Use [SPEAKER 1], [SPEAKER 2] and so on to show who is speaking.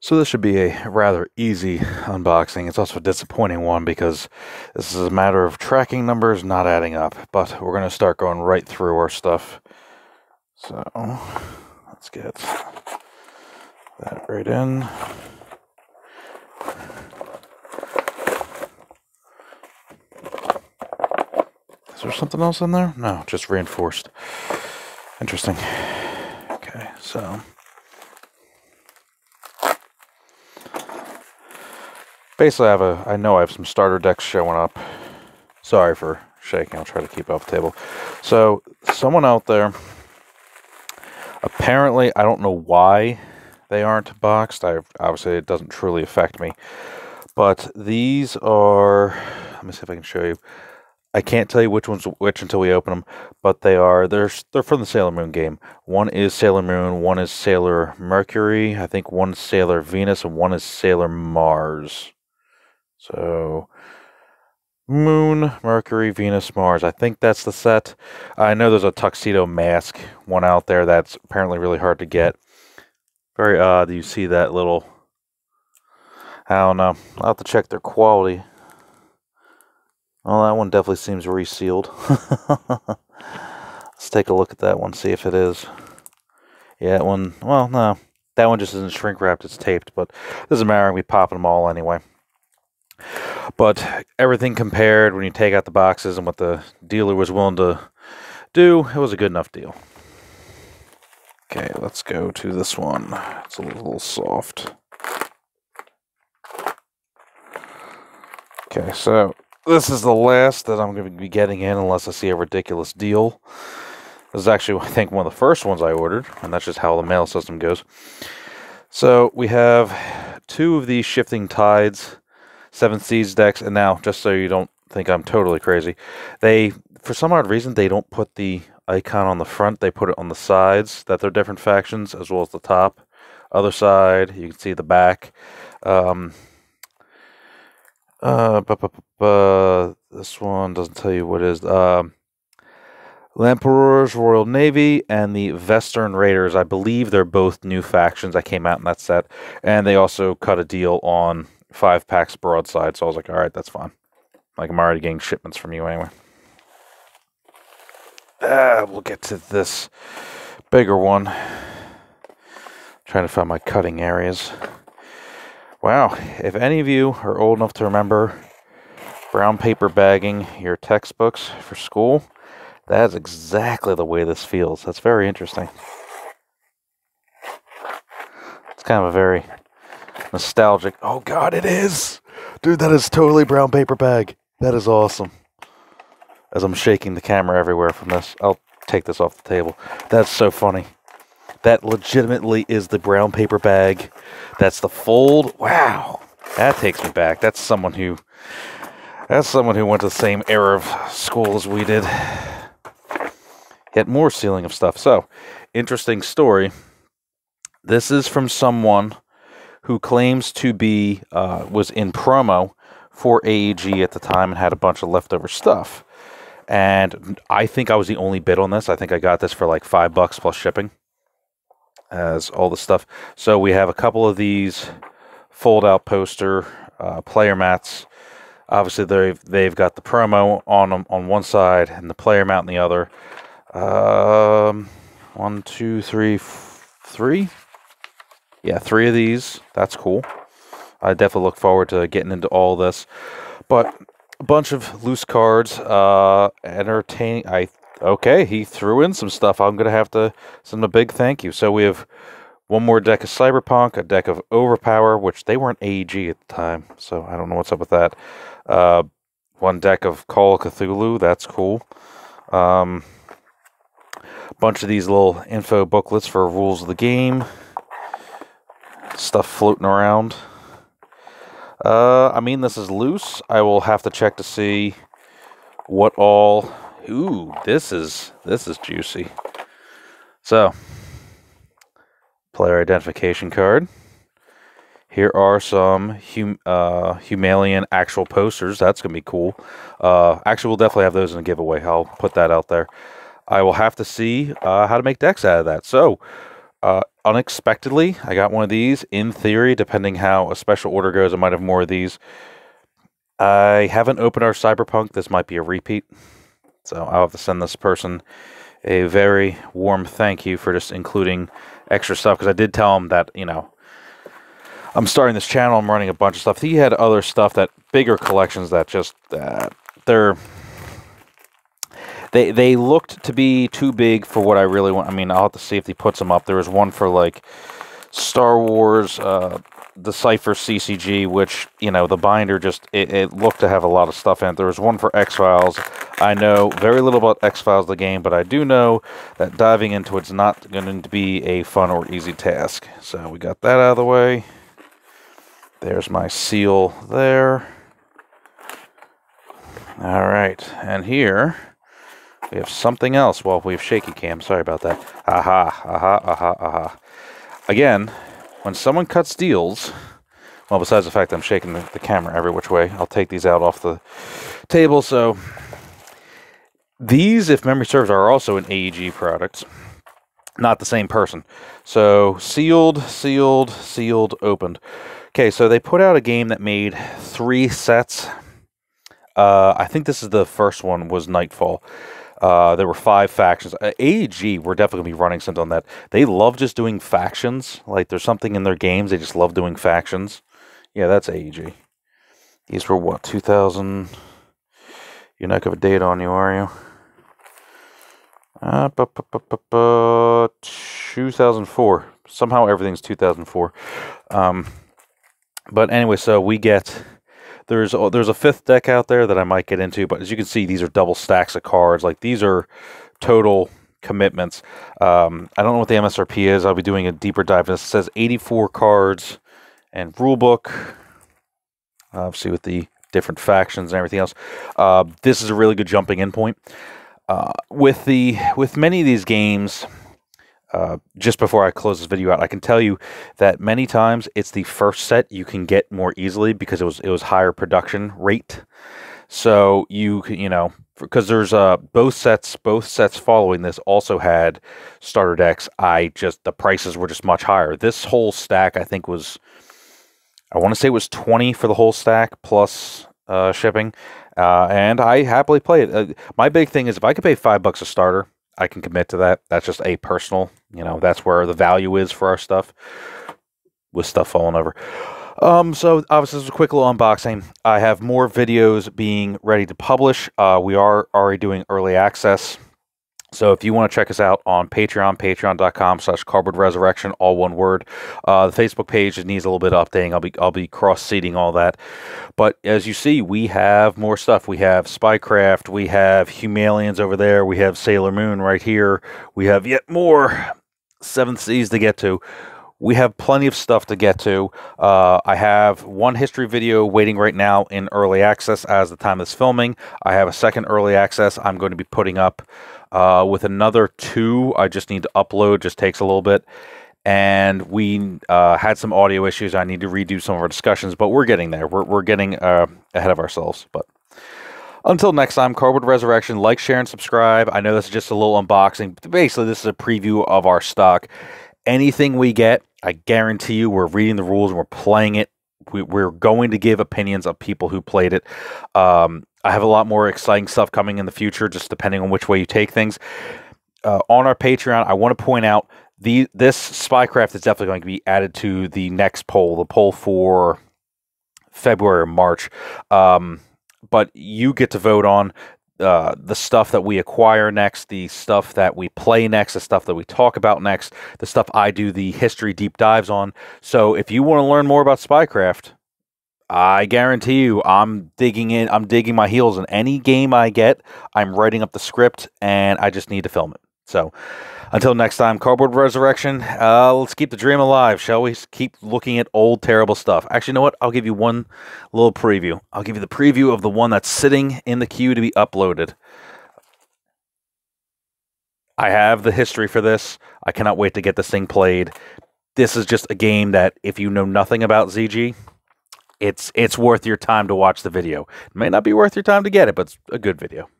[SPEAKER 1] So this should be a rather easy unboxing. It's also a disappointing one because this is a matter of tracking numbers not adding up. But we're going to start going right through our stuff. So let's get that right in. Is there something else in there? No, just reinforced. Interesting. Okay, so basically I know I have some starter decks showing up. Sorry for shaking, I'll try to keep it off the table. So, someone out there, apparently, I don't know why they aren't boxed. Obviously, it doesn't truly affect me. But these are, let me see if I can show you. I can't tell you which one's which until we open them, but they're from the Sailor Moon game. One is Sailor Moon, one is Sailor Mercury, I think one is Sailor Venus, and one is Sailor Mars. So, Moon, Mercury, Venus, Mars. I think that's the set. I know there's a tuxedo mask one out there that's apparently really hard to get. Very odd. You see that little... I don't know. I'll have to check their quality. Well, that one definitely seems resealed. Let's take a look at that one, see if it is. Yeah, that one... Well, no. That one just isn't shrink wrapped, it's taped, but it doesn't matter. We popping them all anyway. But everything compared, when you take out the boxes and what the dealer was willing to do, it was a good enough deal. Okay, let's go to this one. It's a little soft. Okay, so this is the last that I'm going to be getting in unless I see a ridiculous deal. This is actually, I think, one of the first ones I ordered, and that's just how the mail system goes. So we have two of these Shifting Tides 7 Seas decks, and now, just so you don't think I'm totally crazy, for some odd reason, they don't put the icon on the front, they put it on the sides, that they're different factions, as well as the top. Other side, you can see the back. This one doesn't tell you what it is. L'Emperor's Royal Navy and the Western Raiders. I believe they're both new factions that came out in that set. And they also cut a deal on 5 packs broadside. So I was like, alright, that's fine. Like, I'm already getting shipments from you anyway. We'll get to this bigger one. Trying to find my cutting areas. Wow, if any of you are old enough to remember brown paper bagging your textbooks for school, that's exactly the way this feels. That's very interesting. It's kind of a very nostalgic... Oh god, it is! Dude, that is totally brown paper bag. That is awesome. As I'm shaking the camera everywhere from this. I'll take this off the table. That's so funny. That legitimately is the brown paper bag. That's the fold. Wow. That takes me back. That's someone who went to the same era of school as we did. Yet more sealing of stuff. So, interesting story. This is from someone who claims to be, was in promo for AEG at the time and had a bunch of leftover stuff. And I think I was the only bid on this. I think I got this for like $5 plus shipping. As all the stuff. So we have a couple of these fold-out poster player mats. Obviously, they've got the promo on them on one side and the player mat on the other. 1, 2, 3, 3. Yeah, 3 of these. That's cool. I definitely look forward to getting into all this. But a bunch of loose cards. Entertaining. Okay, he threw in some stuff. I'm going to have to send him a big thank you. So we have one more deck of Cyberpunk, a deck of Overpower, which they weren't AEG at the time, so I don't know what's up with that. One deck of Call of Cthulhu, that's cool. Bunch of these little info booklets for rules of the game. Stuff floating around. I mean, this is loose. I will have to check to see what all... Ooh, this is juicy. So, player identification card. Here are some Humalian actual posters. That's going to be cool. Actually, we'll definitely have those in a giveaway. I'll put that out there. I will have to see how to make decks out of that. So, Unexpectedly, I got one of these. In theory, depending how a special order goes, I might have more of these. I haven't opened our Cyberpunk. This might be a repeat. So I'll have to send this person a very warm thank you for just including extra stuff, because I did tell him that, you know, I'm starting this channel, I'm running a bunch of stuff. He had other stuff, that bigger collections that just, they looked to be too big for what I really want. I mean, I'll have to see if he puts them up. There was one for, like, Star Wars, Decipher CCG, which, you know, the binder just, it looked to have a lot of stuff in it. There was one for X-Files. I know very little about X-Files, the game, but I do know that diving into it's not going to be a fun or easy task. So we got that out of the way. There's my seal there. All right, and here we have something else. Well, we have shaky cam. Sorry about that. Aha, aha, aha, aha. Again, when someone cuts deals, well, besides the fact that I'm shaking the camera every which way, I'll take these out off the table. So these, if memory serves, are also an AEG product. Not the same person. So sealed, sealed, sealed, opened. Okay, so they put out a game that made 3 sets. I think this is the first one, was Nightfall. There were 5 factions. AEG, we're definitely going to be running something on that. They love just doing factions. Like, there's something in their games, they just love doing factions. Yeah, that's AEG. These were what, 2000? You're not going to have a date on you, are you? 2004. Somehow everything's 2004. But anyway, so we get... There's a 5th deck out there that I might get into, but as you can see, these are double stacks of cards. Like, these are total commitments. I don't know what the MSRP is. I'll be doing a deeper dive. This says 84 cards and rulebook. Obviously, with the different factions and everything else. This is a really good jumping in point. With many of these games, just before I close this video out, I can tell you that many times it's the first set you can get more easily because it was higher production rate. So you know, because there's both sets following this also had starter decks. The prices were just much higher. This whole stack, I think, was, I want to say it was 20 for the whole stack plus shipping. And I happily play it. My big thing is, if I could pay $5 a starter, I can commit to that. That's just a personal, you know, that's where the value is for our stuff, with stuff falling over. So obviously this is a quick little unboxing. I have more videos being ready to publish. We are already doing early access. So if you want to check us out on Patreon, patreon.com/cardboardresurrection, all one word. The Facebook page needs a little bit of updating. I'll be cross-seeding all that. But as you see, we have more stuff. We have Spycraft, we have Humalians over there, we have Sailor Moon right here. We have yet more 7th Seas to get to. We have plenty of stuff to get to. I have one history video waiting right now in early access as the time of this filming. I have a second early access I'm going to be putting up. With another 2, I just need to upload. Just takes a little bit. And we had some audio issues. I need to redo some of our discussions, but we're getting there. We're getting ahead of ourselves. But until next time, Cardboard Resurrection, like, share, and subscribe. I know this is just a little unboxing. But basically, this is a preview of our stock. Anything we get, I guarantee you, we're reading the rules and we're playing it. We're going to give opinions of people who played it. I have a lot more exciting stuff coming in the future, just depending on which way you take things. On our Patreon, I want to point out, this Spycraft is definitely going to be added to the next poll, the poll for February or March. But you get to vote on the stuff that we acquire next, the stuff that we play next, the stuff that we talk about next, the stuff I do the history deep dives on. So if you want to learn more about Spycraft, I guarantee you, I'm digging my heels in any game I get. I'm writing up the script, and I just need to film it. So, until next time, Cardboard Resurrection, let's keep the dream alive, shall we? Keep looking at old, terrible stuff. Actually, you know what? I'll give you one little preview. I'll give you the preview of the one that's sitting in the queue to be uploaded. I have the history for this. I cannot wait to get this thing played. This is just a game that, if you know nothing about ZG, it's worth your time to watch the video. It may not be worth your time to get it, but it's a good video.